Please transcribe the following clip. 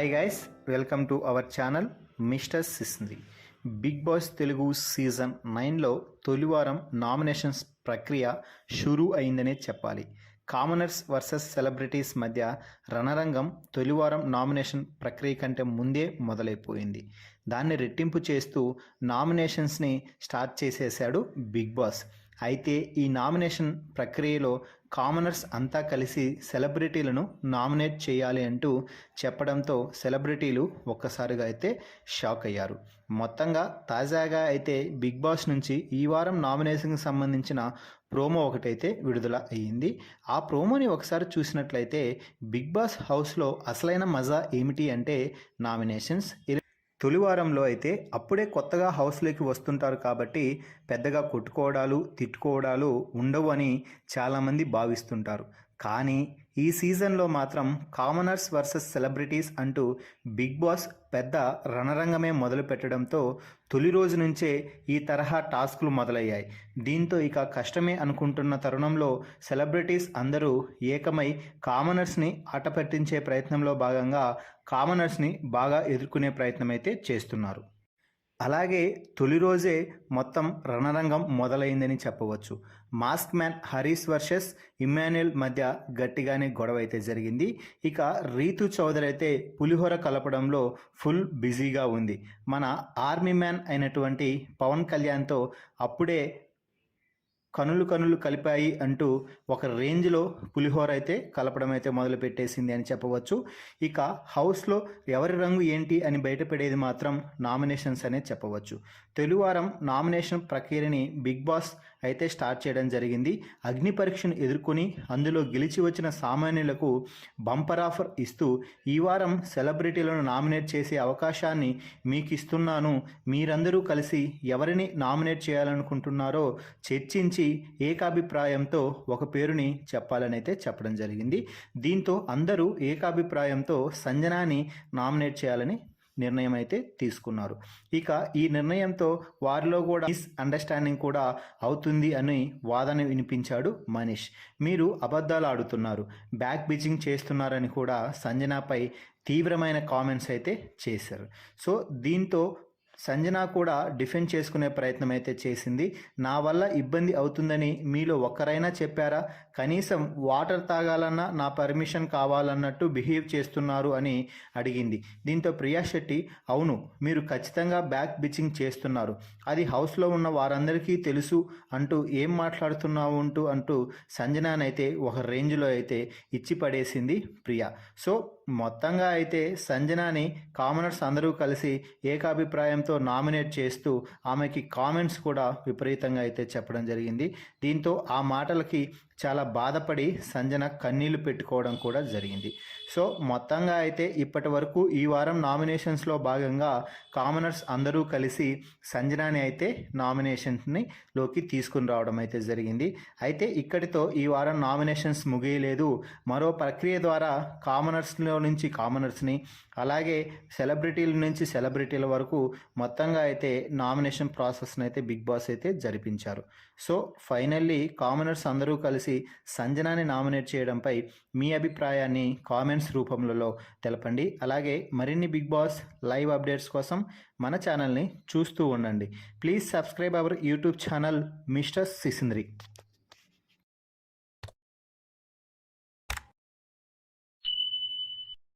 Hi guys, welcome to our channel mister సిస్ంది. Big Boss Telugu season 9లో తొలివారం nominations ప్రక్రియ షురూ అయిందనే చెప్పాలి. కామనర్స్ వర్సెస్ సెలబ్రిటీస్ మధ్య రణరంగం తొలివారం నామినేషన్ ప్రక్రియ కంటే ముందే మొదలైపోయింది. దాన్ని రెట్టింపు చేస్తూ నామినేషన్స్ని స్టార్ట్ చేసేశాడు బిగ్ బాస్. అయితే ఈ నామినేషన్ ప్రక్రియలో కామనర్స్ అంతా కలిసి సెలబ్రిటీలను నామినేట్ చేయాలి అంటూ చెప్పడంతో సెలబ్రిటీలు ఒక్కసారిగా అయితే షాక్ అయ్యారు. మొత్తంగా తాజాగా అయితే బిగ్ బాస్ నుంచి ఈ వారం నామినేషన్కి సంబంధించిన ప్రోమో ఒకటైతే విడుదల అయ్యింది. ఆ ప్రోమోని ఒకసారి చూసినట్లయితే బిగ్ బాస్ హౌస్లో అసలైన మజా ఏమిటి అంటే నామినేషన్స్. తొలివారంలో అయితే అప్పుడే కొత్తగా హౌస్లోకి వస్తుంటారు కాబట్టి పెద్దగా కొట్టుకోవడాలు తిట్టుకోవడాలు ఉండవు అని చాలామంది భావిస్తుంటారు. కానీ ఈ సీజన్లో మాత్రం కామనర్స్ వర్సెస్ సెలబ్రిటీస్ అంటూ బిగ్ బాస్ పెద్ద రణరంగమే మొదలు పెట్టడంతో తొలి రోజు నుంచే ఈ తరహా టాస్కులు మొదలయ్యాయి. దీంతో ఇక కష్టమే అనుకుంటున్న తరుణంలో సెలబ్రిటీస్ అందరూ ఏకమై కామనర్స్ని ఆట పట్టించే ప్రయత్నంలో భాగంగా కామనర్స్ని బాగా ఎదుర్కొనే ప్రయత్నం అయితే చేస్తున్నారు. అలాగే తొలి రోజే మొత్తం రణరంగం మొదలైందని చెప్పవచ్చు. Mask man Harish versus Immanuel మధ్య గట్టిగానే గొడవ అయితే జరిగింది. ఇక రీతు చౌదరి అయితే పులిహోర కలపడంలో ఫుల్ బిజీగా ఉంది. మన ఆర్మీ మ్యాన్ అయినటువంటి పవన్ కళ్యాణ్తో అప్పుడే కనులు కలిపాయి అంటూ ఒక రేంజ్లో పులిహోర అయితే కలపడం అయితే మొదలుపెట్టేసింది అని చెప్పవచ్చు. ఇక హౌస్లో ఎవరి రంగు ఏంటి అని బయటపడేది మాత్రం నామినేషన్స్ అనే చెప్పవచ్చు. తొలివారం నామినేషన్ ప్రక్రియని బిగ్ బాస్ అయితే స్టార్ట్ చేయడం జరిగింది. అగ్ని పరీక్షను ఎదుర్కొని అందులో గెలిచి వచ్చిన సామాన్యులకు బంపర్ ఆఫర్ ఇస్తూ ఈ వారం సెలబ్రిటీలను నామినేట్ చేసే అవకాశాన్ని మీకు ఇస్తున్నాను, మీరందరూ కలిసి ఎవరిని నామినేట్ చేయాలనుకుంటున్నారో చర్చించి ఏకాభిప్రాయంతో ఒక పేరుని చెప్పాలని అయితే చెప్పడం జరిగింది. దీంతో అందరూ ఏకాభిప్రాయంతో సంజనాని నామినేట్ చేయాలని నిర్ణయం అయితే తీసుకున్నారు. ఇక ఈ నిర్ణయంతో వారిలో కూడా మిస్ అండర్స్టాండింగ్ కూడా అవుతుంది అని వాదన వినిపించాడు మనీష్. మీరు అబద్ధాలు ఆడుతున్నారు, బ్యాక్ బిచింగ్ చేస్తున్నారని కూడా సంజనాపై తీవ్రమైన కామెంట్స్ అయితే చేశారు. సో దీంతో సంజన కూడా డిఫెండ్ చేసుకునే ప్రయత్నం అయితే చేసింది. నా వల్ల ఇబ్బంది అవుతుందని మీలో ఒక్కరైనా చెప్పారా? కనీసం వాటర్ తాగాలన్నా నా పర్మిషన్ కావాలన్నట్టు బిహేవ్ చేస్తున్నారు అని అడిగింది. దీంతో ప్రియా శెట్టి, అవును మీరు ఖచ్చితంగా బ్యాక్ బిచింగ్ చేస్తున్నారు, అది హౌస్లో ఉన్న వారందరికీ తెలుసు అంటూ ఏం మాట్లాడుతున్నావు అంటూ సంజనానైతే ఒక రేంజ్లో అయితే ఇచ్చి పడేసింది ప్రియా. సో మొత్తంగా అయితే సంజనాని కామనర్స్ అందరూ కలిసి ఏకాభిప్రాయంతో నామినేట్ చేస్తూ ఆమెకి కామెంట్స్ కూడా విపరీతంగా అయితే చెప్పడం జరిగింది. దీంతో ఆ మాటలకి చాలా బాధపడి సంజన కన్నీళ్లు పెట్టుకోవడం కూడా జరిగింది. సో మొత్తంగా అయితే ఇప్పటి వరకు ఈ వారం నామినేషన్స్లో భాగంగా కామనర్స్ అందరూ కలిసి సంజనాని అయితే నామినేషన్స్ని లోకి తీసుకుని రావడం అయితే జరిగింది. అయితే ఇక్కడితో ఈ వారం నామినేషన్స్ ముగియలేదు. మరో ప్రక్రియ ద్వారా కామనర్స్లో నుంచి కామనర్స్ని, అలాగే సెలబ్రిటీల నుంచి సెలబ్రిటీల వరకు మొత్తంగా అయితే నామినేషన్ ప్రాసెస్ని అయితే బిగ్ బాస్ అయితే జరిపించారు. సో ఫైనల్లీ కామనర్స్ అందరూ కలిసి సంజనాని నామినేట్ చేయడంపై మీ అభిప్రాయాన్ని కామెంట్స్ రూపంలో తెలపండి. అలాగే మరిన్ని బిగ్ బాస్ లైవ్ అప్డేట్స్ కోసం మన ఛానల్ని చూస్తూ ఉండండి. Please subscribe our YouTube channel mister సిసింద్రి.